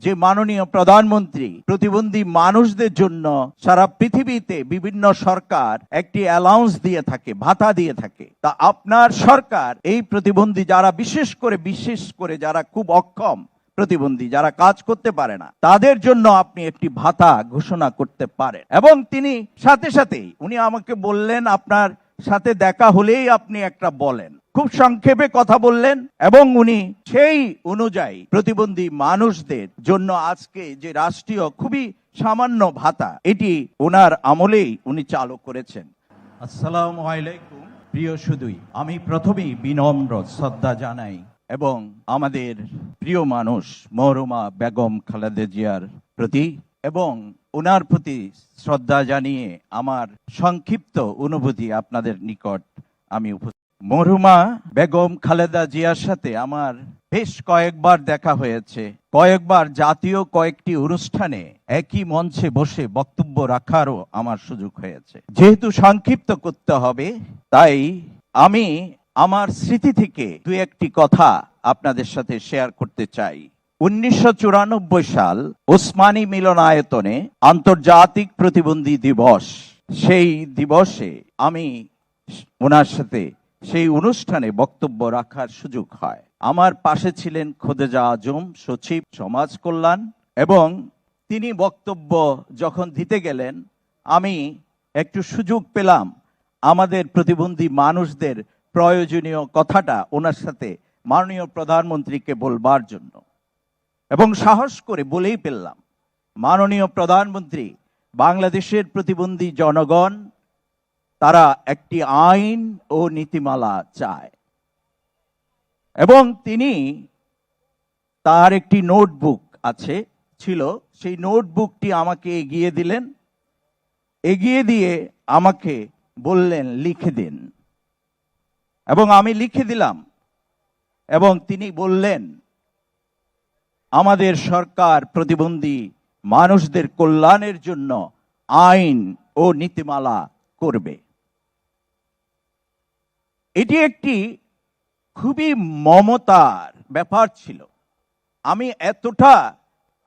যে মাননীয় প্রধানমন্ত্রী প্রতিবন্ধী মানুষদের জন্য সারা পৃথিবীতে বিভিন্ন সরকার একটি অ্যালাউন্স দিয়ে থাকে, ভাতা দিয়ে থাকে। তা আপনার সরকার এই প্রতিবন্ধী যারা বিশেষ করে যারা খুব অক্ষম প্রতিবন্ধী, যারা কাজ করতে পারে না, তাদের জন্য আপনি একটি ভাতা ঘোষণা করতে পারেন। এবং তিনি সাথে সাথেই উনি আমাকে বললেন, আপনার সাথে দেখা হলেই আপনি একটা বলেন। খুব সংক্ষেপে কথা বললেন এবং উনি সেই অনুযায়ী প্রতিবন্ধী মানুষদের জন্য আজকে যে রাষ্ট্রীয় খুবই সামান্য ভাতা, এটি ওনার আমলেই উনি চালু করেছেন। আসসালামু আলাইকুম প্রিয় সুধী, আমি প্রথমেই বিনম্র শ্রদ্ধা জানাই এবং আমাদের প্রিয় মানুষ মরহুমা বেগম খালেদা জিয়ার প্রতি এবং ওনার প্রতি শ্রদ্ধা জানিয়ে আমার সংক্ষিপ্ত অনুভূতি আপনাদের নিকট আমি মরহুমা বেগম খালেদা জিয়ার সাথে আমার বেশ কয়েকবার দেখা হয়েছে, কয়েকবার জাতীয় কয়েকটি অনুষ্ঠানে একই মঞ্চে বসে বক্তব্য রাখারও আমার সুযোগ হয়েছে। যেহেতু সংক্ষিপ্ত করতে হবে, তাই আমি আমার স্মৃতি থেকে দুই একটি কথা আপনাদের সাথে শেয়ার করতে চাই। 1994 সাল ওসমানী মিলনায়তনে আন্তর্জাতিক প্রতিবন্ধী দিবস, সেই দিবসে আমি ওনার সাথে সেই অনুষ্ঠানে বক্তব্য রাখার সুযোগ হয়। আমার পাশে ছিলেন খোদেজা আজম, সচিব সমাজ কল্যাণ, এবং তিনি বক্তব্য যখন দিতে গেলেন আমি একটু সুযোগ পেলাম আমাদের প্রতিবন্ধী মানুষদের প্রয়োজনীয় কথাটা ওনার সাথে মাননীয় প্রধানমন্ত্রীকে বলবার জন্য, এবং সাহস করে বলেই ফেললাম, মাননীয় প্রধানমন্ত্রী, বাংলাদেশের প্রতিবন্ধী জনগণ তারা একটি আইন ও নীতিমালা চায়। এবং তিনি তার একটি নোটবুক ছিল, সেই নোটবুকটি আমাকে এগিয়ে দিলেন, এগিয়ে দিয়ে আমাকে বললেন লিখে দিন, এবং আমি লিখে দিলাম। এবং তিনি বললেন, আমাদের সরকার প্রতিবন্ধী মানুষদের কল্যাণের জন্য আইন ও নীতিমালা করবে। এটি একটি খুবই মমতার ব্যাপার ছিল। আমি এতটা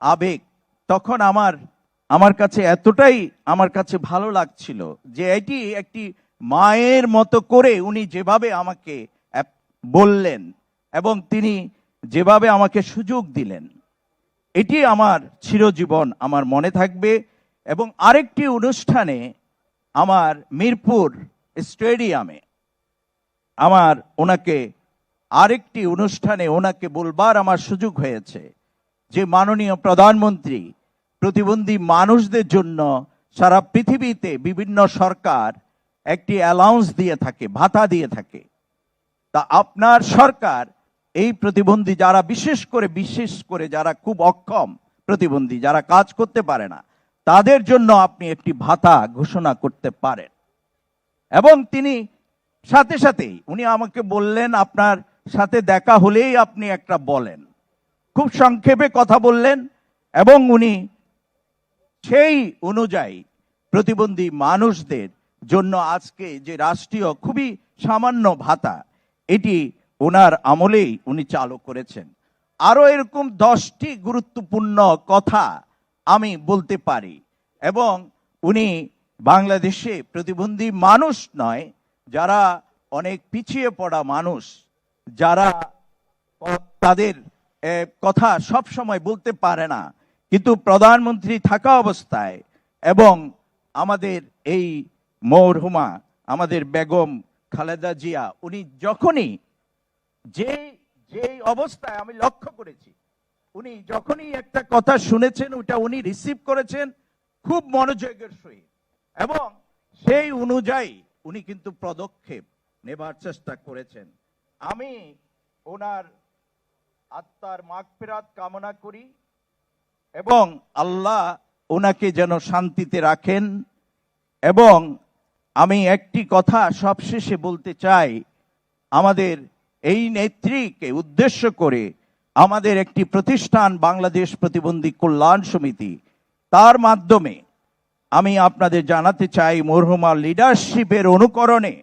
আবেগ তখন আমার কাছে এতটাই আমার কাছে ভালো লাগছিল যে এটি একটি মায়ের মতো করে উনি যেভাবে আমাকে বললেন এবং তিনি যেভাবে আমাকে সুযোগ দিলেন, এটি আমার চিরজীবন আমার মনে থাকবে। এবং আরেকটি অনুষ্ঠানে আমার মিরপুর স্টেডিয়ামে আমার ওনাকে আরেকটি অনুষ্ঠানে ওনাকে বলবার আমার সুযোগ হয়েছে যে মাননীয় প্রধানমন্ত্রী প্রতিবন্ধী মানুষদের জন্য সারা পৃথিবীতে বিভিন্ন সরকার একটি অ্যালাউন্স দিয়ে থাকে, ভাতা দিয়ে থাকে। তা আপনার সরকার এই প্রতিবন্ধী যারা বিশেষ করে যারা খুব অক্ষম প্রতিবন্ধী, যারা কাজ করতে পারে না, তাদের জন্য আপনি একটি ভাতা ঘোষণা করতে পারেন। এবং তিনি সাথে সাথেই উনি আমাকে বললেন, আপনার সাথে দেখা হলেই আপনি একটা বলেন। খুব সংক্ষেপে কথা বললেন এবং উনি সেই অনুযায়ী প্রতিবন্ধী মানুষদের জন্য আজকে যে রাষ্ট্রীয় খুবই সামান্য ভাতা, এটি ওনার আমলেই উনি চালু করেছেন। আরো এরকম 10টি গুরুত্বপূর্ণ কথা আমি বলতে পারি। এবং উনি বাংলাদেশে প্রতিবন্ধী মানুষ নয়, যারা অনেক পিছিয়ে পড়া মানুষ, যারা তাদের কথা সব সময় বলতে পারে না, কিন্তু প্রধানমন্ত্রী থাকা অবস্থায় এবং আমাদের এই মরহুমা আমাদের বেগম খালেদা জিয়া, উনি যখনই যে অবস্থায় আমি লক্ষ্য করেছি, উনি যখনই একটা কথা শুনেছেন ওটা উনি রিসিভ করেছেন খুব মনোযোগের সহিত, এবং সেই অনুযায়ী উনি কিন্তু পদক্ষেপ নেবার চেষ্টা করেছেন। আমি ওনার আত্মার মাগফিরাত কামনা করি এবং আল্লাহ ওনাকে যেন শান্তিতে রাখেন। এবং আমি একটি কথা সবশেষে বলতে চাই, আমাদের এই নেত্রীকে উদ্দেশ্য করে আমাদের একটি প্রতিষ্ঠান বাংলাদেশ প্রতিবন্ধী কল্যাণ সমিতি, তার মাধ্যমে আমি আপনাদের জানাতে চাই মরহুমার লিডারশিপের অনুকরণে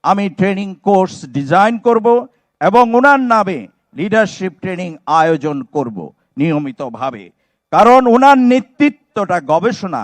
আমি ট্রেনিং কোর্স ডিজাইন করব এবং ওনার নামে লিডারশিপ ট্রেনিং আয়োজন করব নিয়মিতভাবে। কারণ ওনার নেতৃত্বটা গবেষণা